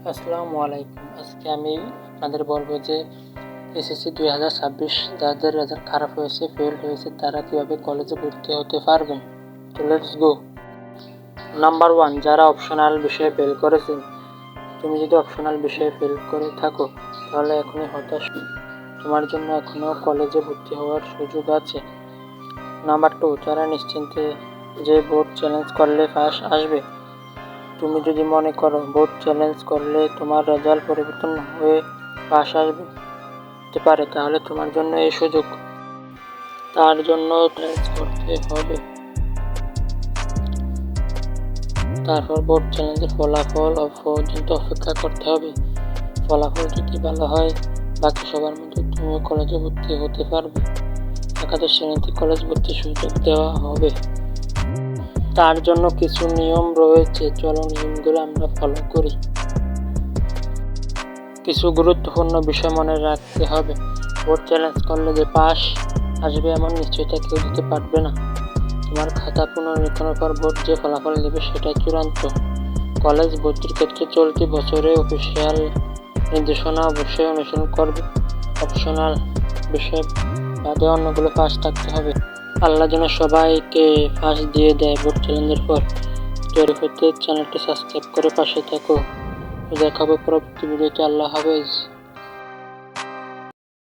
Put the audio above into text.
আসসালামু আলাইকুম। আজকে আমি আপনাদের বলবো যে এসএসসি 2026 যাদের রেজাল্ট খারাপ হয়েছে, ফেল হয়েছে, তারা কীভাবে কলেজে ভর্তি হতে পারবেন। তো লেটস গো। নাম্বার 1, যারা অপশনাল বিষয়ে ফেল করেছেন। তুমি যদি অপশনাল বিষয়ে ফেল করে থাকো তাহলে এখনই হতাশ, তোমার জন্য এখনও কলেজে ভর্তি হওয়ার সুযোগ আছে। নাম্বার 2, যারা নিশ্চিন্তে যে বোর্ড চ্যালেঞ্জ করলে পাস আসবে। তুমি যদি মনে করো বোর্ড চ্যালেঞ্জ করলে তোমার রেজাল্ট পরিবর্তন হয়ে পাস আসতে পারে, তাহলে তোমার জন্য এই সুযোগ। তার জন্য চ্যালেঞ্জ করতে হবে, তারপর বোর্ড চ্যালেঞ্জের ফলাফল পর্যন্ত অপেক্ষা করতে হবে। ফলাফল যদি ভালো হয়, বাকি সবার মধ্যে তুমিও কলেজে ভর্তি হতে পারবে। একাদশ শ্রেণীতে কলেজ ভর্তির সুযোগ দেওয়া হবে। তার জন্য কিছু নিয়ম রয়েছে, চলো নিয়মগুলো আমরা ফলো করি। কিছু গুরুত্বপূর্ণ বিষয় মনে রাখতে হবে। বোর্ড চ্যালেঞ্জ করলে যে পাস আসবে এমন নিশ্চয়তা কেউ দিতে পারবে না। তোমার খাতা পুনরীক্ষণের পর বোর্ড যে ফলাফল দেবে সেটাই চূড়ান্ত। কলেজ ভর্তির ক্ষেত্রে চলতি বছরে অফিসিয়াল নির্দেশনা অবশ্যই অনুসরণ করবে। অপশনাল বিষয় বাদে অন্যগুলো পাস থাকতে হবে। আল্লাহ যেন সবাইকে পাস দিয়ে দেয় বোর্ড চ্যালেঞ্জের পর। তৈরি হতে চ্যানেলটি সাবস্ক্রাইব করে পাশে থাকো। দেখা হবে পরবর্তী ভিডিওতে। আল্লাহ হাফেজ।